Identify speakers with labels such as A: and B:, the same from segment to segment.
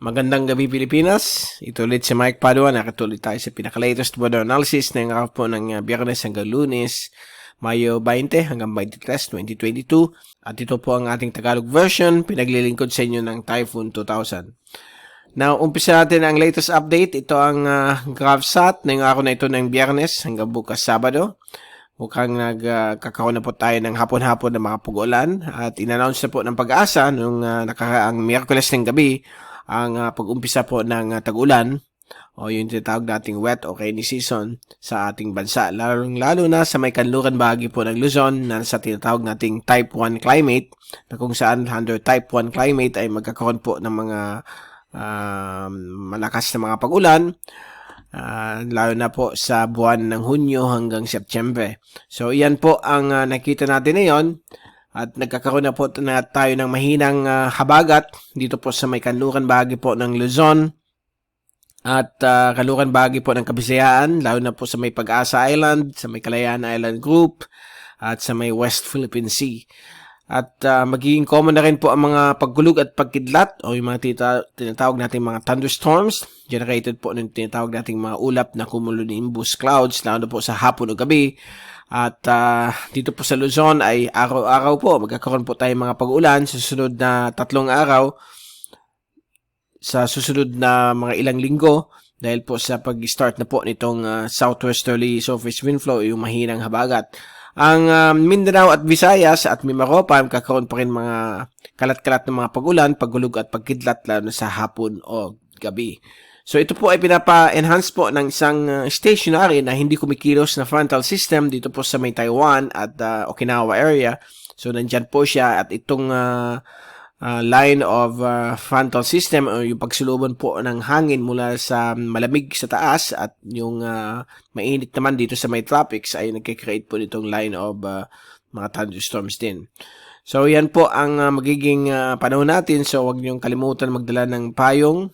A: Magandang gabi Pilipinas. Ito ulit si Mike Padua. Nakatuloy tayo sa pinaka-latest weather analysis na araw po ng Biyernes hanggang Lunes, Mayo 20 hanggang 23, 2022. At ito po ang ating Tagalog version, pinaglilingkod sa inyo ng Typhoon 2000. Now, umpisa natin ang latest update. Ito ang GravSat na araw na ito ng Biyernes hanggang bukas Sabado. Mukhang nagkakaroon na po tayo ng hapon-hapon na mga pag-ulan at in-announce na po ng Pag-asa nung nakaraang Miyerkules ng gabi ang pag-umpisa po ng tag-ulan o yung tinatawag nating wet o rainy season sa ating bansa. Lalo na sa may kanluran bahagi po ng Luzon na sa tinatawag nating Type 1 climate na kung saan under Type 1 climate ay magkakaroon po ng mga malakas na mga pag-ulan. Lalo na po sa buwan ng Hunyo hanggang Setyembre. So, iyan po ang nakita natin ngayon. At nagkakaroon na po na tayo ng mahinang habagat dito po sa may kanluran bahagi po ng Luzon at kanluran bahagi po ng Kabisayaan, lalo na po sa may Pag-asa Island, sa may Kalayaan Island Group at sa may West Philippine Sea. At magiging common na rin po ang mga pagkulog at pagkidlat o yung mga tinatawag natin mga thunderstorms generated po ng tinatawag nating mga ulap na cumulonimbus clouds lalo na po sa hapon o gabi. At dito po sa Luzon ay araw-araw po magkakaroon po tayo mga pag-ulan sa susunod na 3 araw sa susunod na mga ilang linggo dahil po sa pag-start na po nitong southwesterly surface wind flow yung mahinang habagat. Ang Mindanao at Visayas at Mimaropa magkakaroon pa rin mga kalat-kalat na mga pag-ulan, pagulog at pagkidlat lalo na sa hapon o gabi. So ito po ay pinapa-enhance po ng isang stationary na hindi kumikilos na frontal system dito po sa may Taiwan at Okinawa area. So nandyan po siya at itong line of frontal system o yung pagsulubon po ng hangin mula sa malamig sa taas at yung mainit naman dito sa may tropics ay nagkikreate po nitong line of mga thunderstorms din. So yan po ang magiging panahon natin. So huwag niyong kalimutan magdala ng payong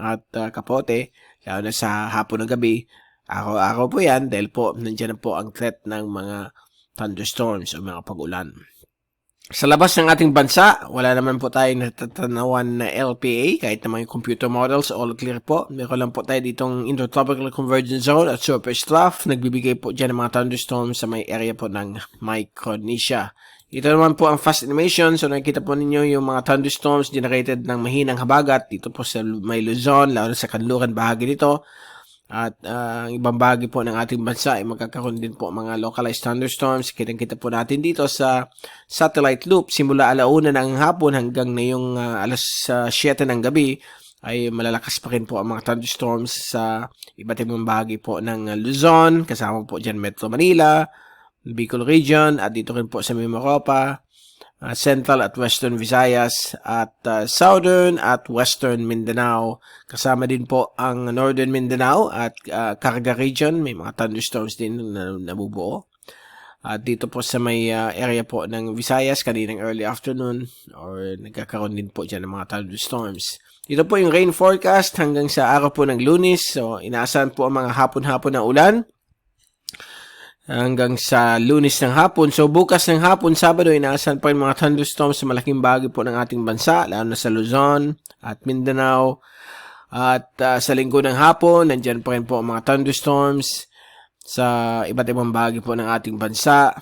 A: at kapote, lalo na sa hapon ng gabi. Araw-araw po yan dahil po nandiyan na po ang threat ng mga thunderstorms o mga pag-ulan. Sa labas ng ating bansa, wala naman po tayong natatanawan na LPA, kahit naman yung computer models, all clear po. Meron lang po tayo ditong Intertropical Convergence Zone at Surface Trough. Nagbibigay po dyan ng mga thunderstorms sa may area po ng Micronesia. Ito naman po ang fast animation. So nakikita po ninyo yung mga thunderstorms generated ng mahinang habagat dito po sa may Luzon, lalo sa kanluran bahagi nito. At ang ibang bahagi po ng ating bansa ay magkakaroon din po mga localized thunderstorms. Kitang-kita po natin dito sa satellite loop simula 1:00 ng hapon hanggang ngayong 7:00 ng gabi ay malalakas pa rin po ang mga thunderstorms sa iba't ibang bahagi po ng Luzon, kasama po dyan Metro Manila, Bicol Region, at dito rin po sa Mimaropa, Central at Western Visayas, at Southern at Western Mindanao. Kasama din po ang Northern Mindanao at Caraga Region. May mga thunderstorms din na nabubuo. At dito po sa may area po ng Visayas, kaninang early afternoon, or nagkakaroon din po dyan ng mga thunderstorms. Ito po yung rain forecast hanggang sa araw po ng Lunes. So, inaasahan po ang mga hapon-hapon na ulan hanggang sa Lunes ng hapon. So bukas ng hapon, Sabado, inaasahan pa yung mga thunderstorms sa malaking bahagi po ng ating bansa, lalo na sa Luzon at Mindanao. At sa Linggo ng hapon, nandyan pa rin po ang mga thunderstorms sa iba't ibang bahagi po ng ating bansa.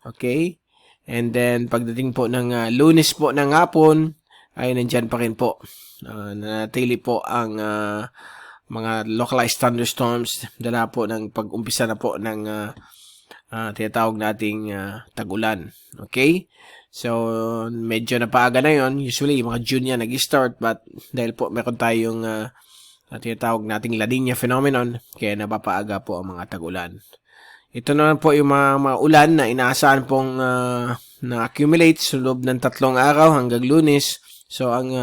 A: Okay? And then pagdating po ng Lunes po ng hapon, ay nandyan pa rin po. Nanatili po ang mga localized thunderstorms dala po ng pag-umpisa na po ng tinatawag nating tag-ulan. Okay? So, medyo napaaga na yon. Usually, mga June yan nag-start, but dahil po meron tayong tinatawag nating La Niña phenomenon, kaya napapaaga po ang mga tag-ulan. Ito naman po yung mga ulan na inaasahan pong na-accumulate sa loob ng 3 araw hanggang Lunes. So, ang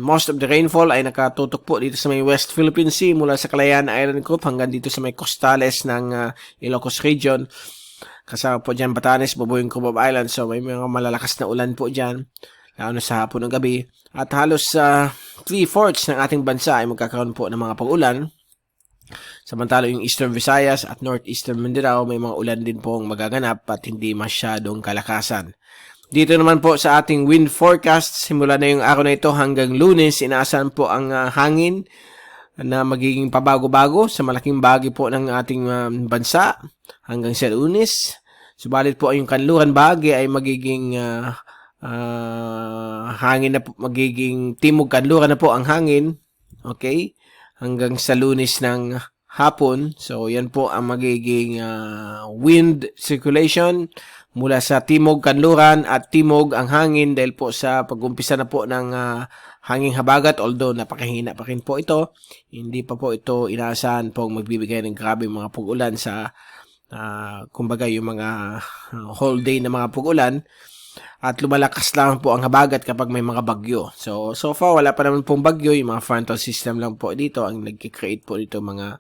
A: most of the rainfall ay nakatutok po dito sa may West Philippine Sea mula sa Kalayaan Island Group hanggang dito sa may costales ng Ilocos Region. Kasama po dyan Batanes, Babuing Cubao Island. So, may mga malalakas na ulan po dyan, lalo na sa hapon ng gabi. At halos 3/4 ng ating bansa ay magkakaroon po ng mga pag-ulan. Samantala yung Eastern Visayas at Northeastern Mindanao may mga ulan din pong magaganap at hindi masyadong kalakasan. Dito naman po sa ating wind forecast, simula na yung araw na ito hanggang Lunes, inaasahan po ang hangin na magiging pabago-bago sa malaking bahagi po ng ating bansa hanggang sa Lunes. Subalit po yung kanluran bahagi ay magiging hangin na po, magiging timog kanluran na po ang hangin. Okay? Hanggang sa Lunes ng hapon. So, yan po ang magiging wind circulation mula sa timog kanluran at timog ang hangin dahil po sa pag-umpisa na po ng hanging habagat, although napakahina pa rin po ito, hindi pa po ito inaasahan pong magbibigay ng grabe mga pag-ulan sa kumbaga yung mga whole day na mga pag-ulan, at lumalakas lang po ang habagat kapag may mga bagyo. So far wala pa naman pong bagyo, yung mga frontal system lang po dito ang nag-create po dito mga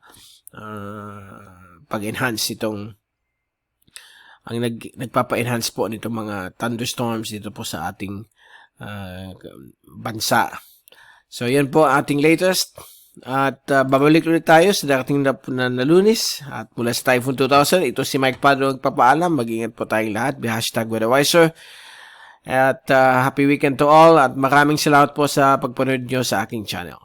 A: pag-enhance itong ang nagpapa-enhance po nito mga thunderstorms dito po sa ating bansa. So, yan po ating latest. At babalik ulit tayo sa darating na Lunes. At mula sa Typhoon 2000, ito si Mike Padro nagpapaalam. Mag-ingat po tayong lahat. #WeatherWiser. At happy weekend to all. At maraming salamat po sa pagpanood nyo sa aking channel.